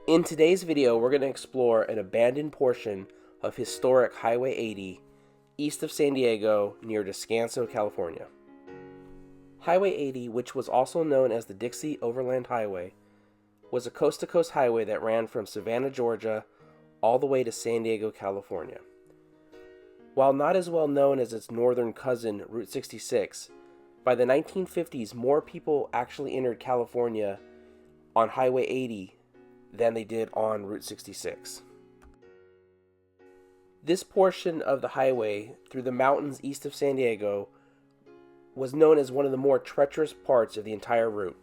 In today's video, we're going to explore an abandoned portion of historic Highway 80 east of San Diego near Descanso, California. Highway 80, which was also known as the Dixie Overland Highway, was a coast-to-coast highway that ran from Savannah, Georgia, all the way to San Diego, California. While not as well known as its northern cousin, Route 66, by the 1950s, more people actually entered California on Highway 80 than they did on Route 66. This portion of the highway through the mountains east of San Diego was known as one of the more treacherous parts of the entire route.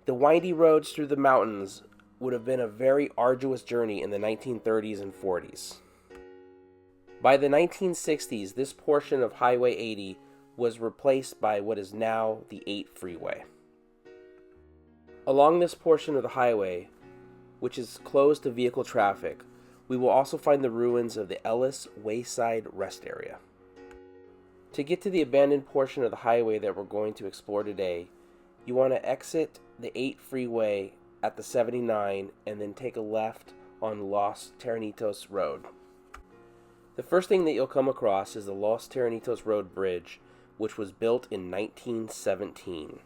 The windy roads through the mountains would have been a very arduous journey in the 1930s and 40s. By the 1960s, this portion of Highway 80 was replaced by what is now the 8 freeway. Along this portion of the highway, which is closed to vehicle traffic, we will also find the ruins of the Ellis Wayside Rest Area. To get to the abandoned portion of the highway that we're going to explore today, you want to exit the 8 freeway at the 79 and then take a left on Los Terranitos Rd. The first thing that you'll come across is the Los Terranitos Rd Bridge, which was built in 1917.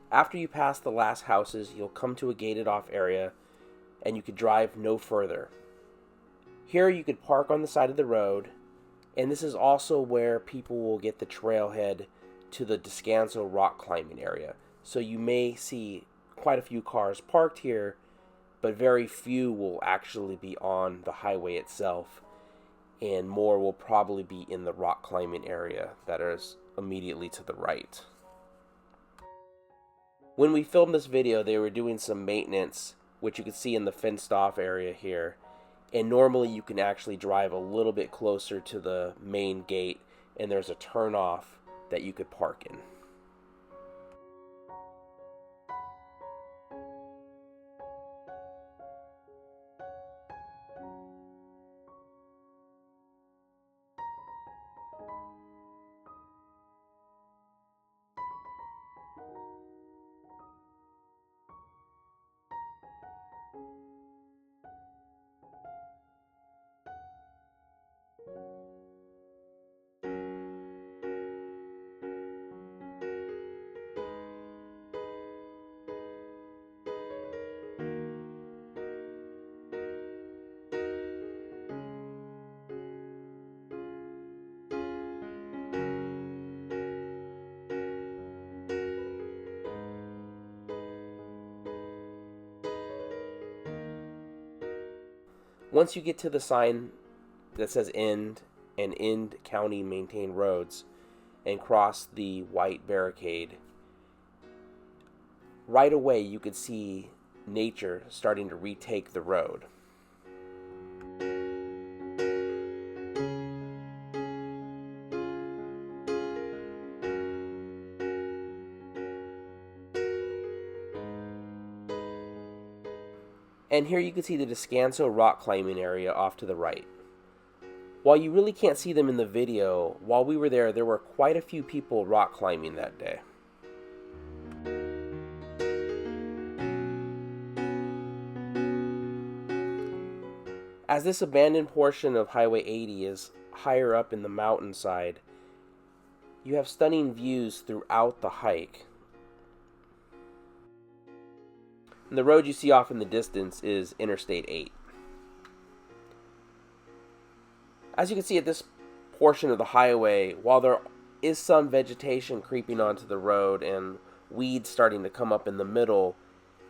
After you pass the last houses, you'll come to a gated off area and you could drive no further. Here you could park on the side of the road, and this is also where people will get the trailhead to the Descanso rock climbing area. So you may see quite a few cars parked here, but very few will actually be on the highway itself, and more will probably be in the rock climbing area that is immediately to the right. When we filmed this video, they were doing some maintenance, which you can see in the fenced off area here. And normally you can actually drive a little bit closer to the main gate, and there's a turnoff that you could park in. Once you get to the sign that says End and End County Maintained Roads and cross the white barricade, right away you could see nature starting to retake the road. And here you can see the Descanso rock climbing area off to the right. While you really can't see them in the video, while we were there were quite a few people rock climbing that day. As this abandoned portion of Highway 80 is higher up in the mountainside, you have stunning views throughout the hike. And the road you see off in the distance is Interstate 8. As you can see at this portion of the highway, while there is some vegetation creeping onto the road and weeds starting to come up in the middle,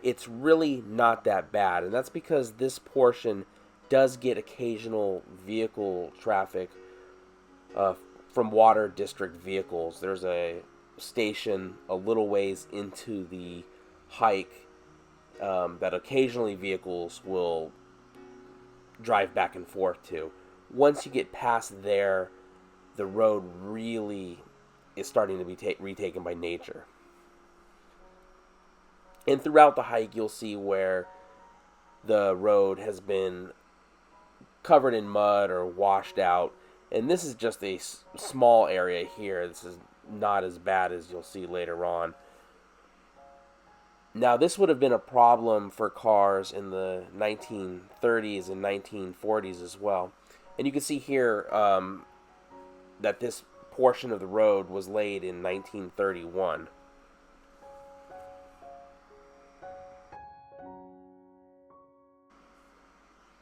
it's really not that bad. And that's because this portion does get occasional vehicle traffic from water district vehicles. There's a station a little ways into the hike that occasionally vehicles will drive back and forth to. Once you get past there, the road really is starting to be retaken by nature. And throughout the hike, you'll see where the road has been covered in mud or washed out. And this is just a small area here. This is not as bad as you'll see later on. Now, this would have been a problem for cars in the 1930s and 1940s as well. And you can see here that this portion of the road was laid in 1931.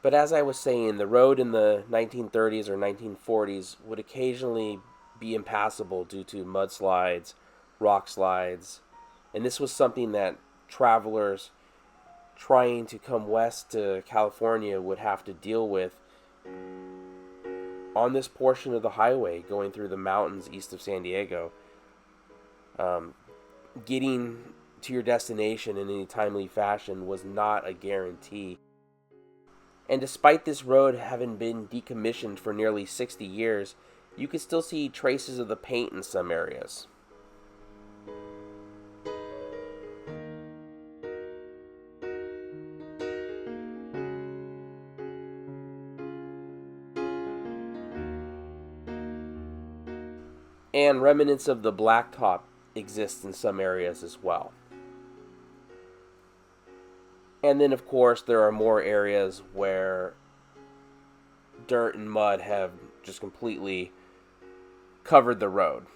But as I was saying, the road in the 1930s or 1940s would occasionally be impassable due to mudslides, rock slides, and this was something that travelers trying to come west to California would have to deal with on this portion of the highway going through the mountains east of San Diego. Getting to your destination in any timely fashion was not a guarantee. And despite this road having been decommissioned for nearly 60 years, you can still see traces of the paint in some areas. And remnants of the blacktop exist in some areas as well. And then, of course, there are more areas where dirt and mud have just completely covered the road.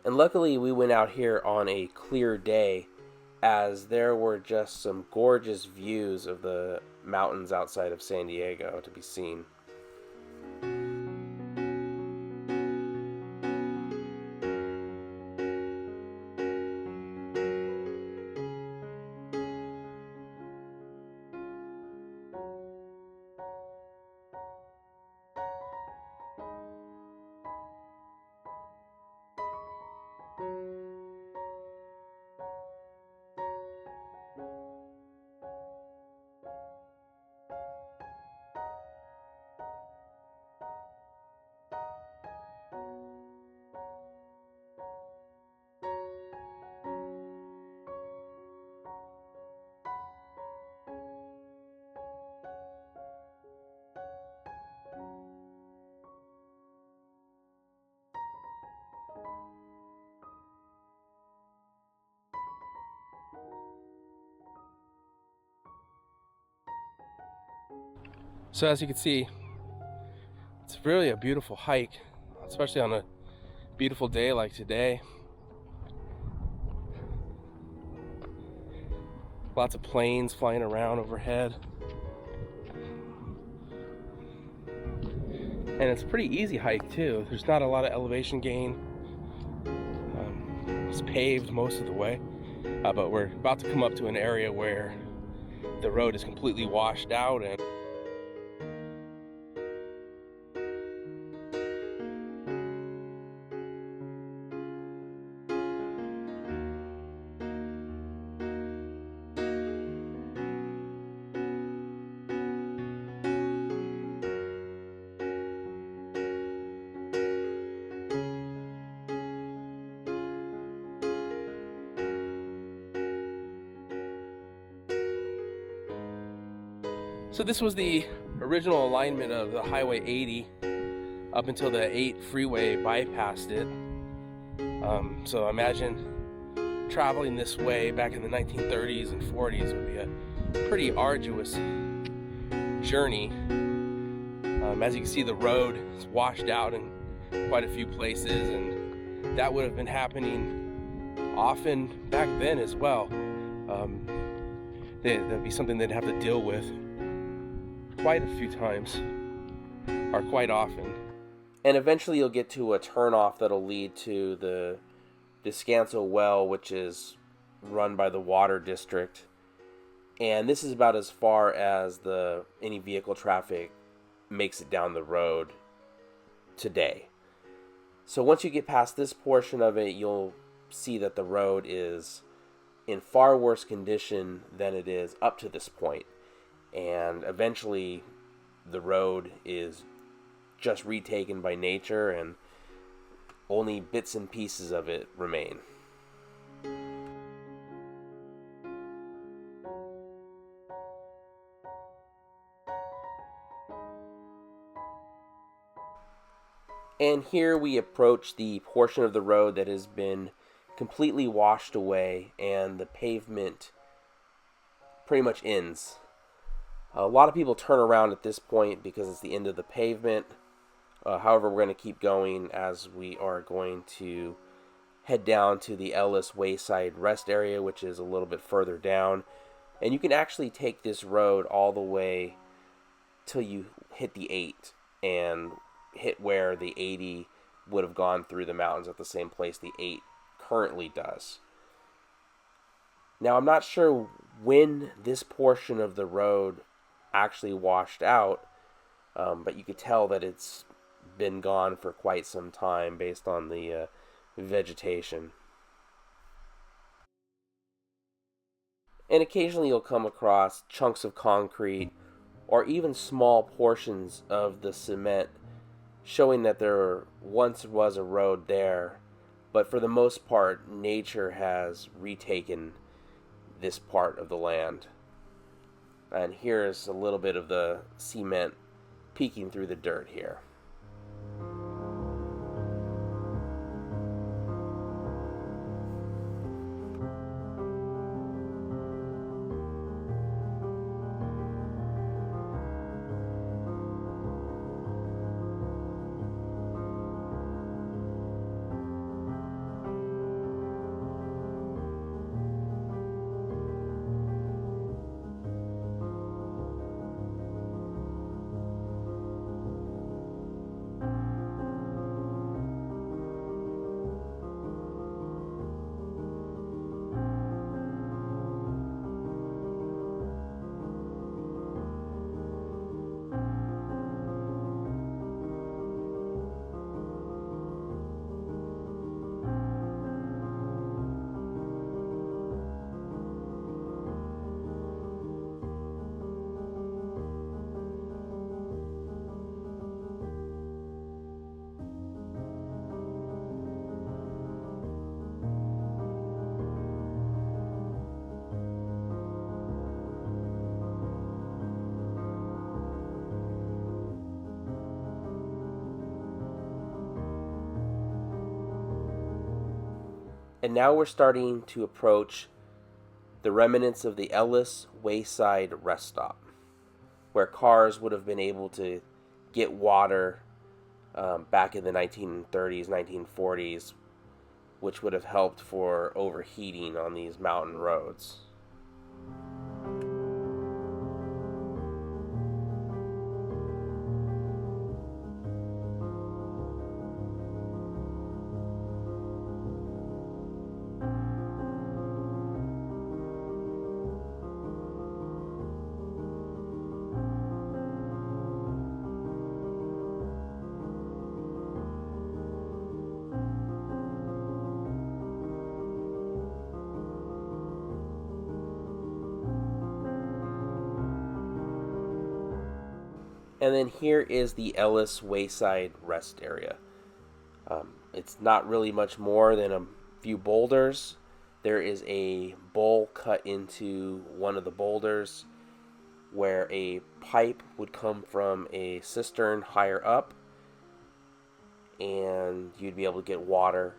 And luckily we went out here on a clear day, as there were just some gorgeous views of the mountains outside of San Diego to be seen. So as you can see, it's really a beautiful hike, especially on a beautiful day like today. Lots of planes flying around overhead. And it's a pretty easy hike too. There's not a lot of elevation gain. It's paved most of the way, but we're about to come up to an area where the road is completely washed out. And so this was the original alignment of the Highway 80 up until the 8 freeway bypassed it. So imagine traveling this way back in the 1930s and 40s would be a pretty arduous journey. As you can see, the road is washed out in quite a few places, and that would have been happening often back then as well. That'd be something they'd have to deal with quite a few times, or quite often. And eventually you'll get to a turnoff that'll lead to the Descanso well, which is run by the water district. And this is about as far as any vehicle traffic makes it down the road today. So once you get past this portion of it, you'll see that the road is in far worse condition than it is up to this point. And eventually the road is just retaken by nature and only bits and pieces of it remain. And here we approach the portion of the road that has been completely washed away and the pavement pretty much ends. A lot of people turn around at this point because it's the end of the pavement. However, we're going to keep going as we are going to head down to the Ellis Wayside Rest Area, which is a little bit further down. And you can actually take this road all the way till you hit the 8 and hit where the 80 would have gone through the mountains at the same place the 8 currently does. Now, I'm not sure when this portion of the road actually washed out, but you could tell that it's been gone for quite some time based on the vegetation. And occasionally you'll come across chunks of concrete or even small portions of the cement showing that there once was a road there, but for the most part, nature has retaken this part of the land. And here's a little bit of the cement peeking through the dirt here. And now we're starting to approach the remnants of the Ellis Wayside Rest Stop, where cars would have been able to get water back in the 1930s, 1940s, which would have helped for overheating on these mountain roads. And then here is the Ellis Wayside Rest Area. It's not really much more than a few boulders. There is a bowl cut into one of the boulders where a pipe would come from a cistern higher up, and you'd be able to get water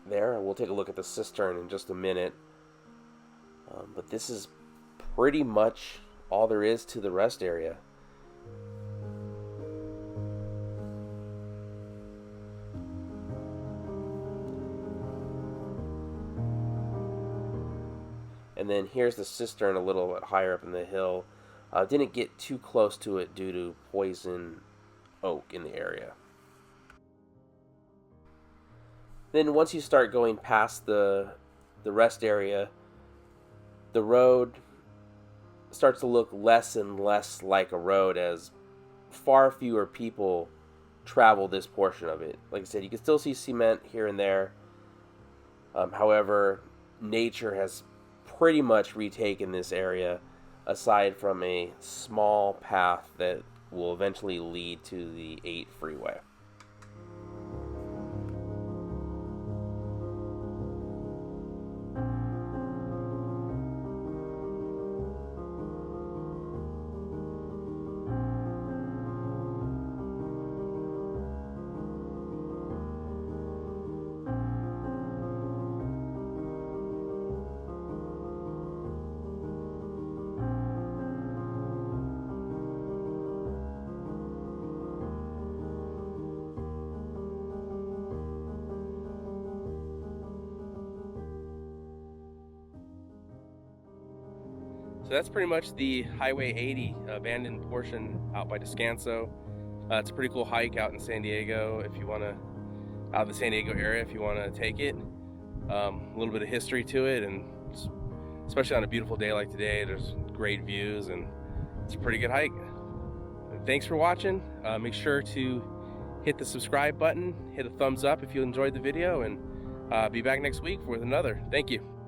there. We'll take a look at the cistern in just a minute. But this is pretty much all there is to the rest area. And then here's the cistern a little bit higher up in the hill. Didn't get too close to it due to poison oak in the area. Then once you start going past the rest area, the road starts to look less and less like a road as far fewer people travel this portion of it. Like I said, you can still see cement here and there. However, nature has pretty much retaken this area, aside from a small path that will eventually lead to the 8 freeway. So that's pretty much the Highway 80 abandoned portion out by Descanso. It's a pretty cool hike out in San Diego if you want to, out of the San Diego area if you want to take it. A little bit of history to it, and especially on a beautiful day like today, there's great views and it's a pretty good hike. And thanks for watching. Make sure to hit the subscribe button, hit a thumbs up if you enjoyed the video, and be back next week with another. Thank you.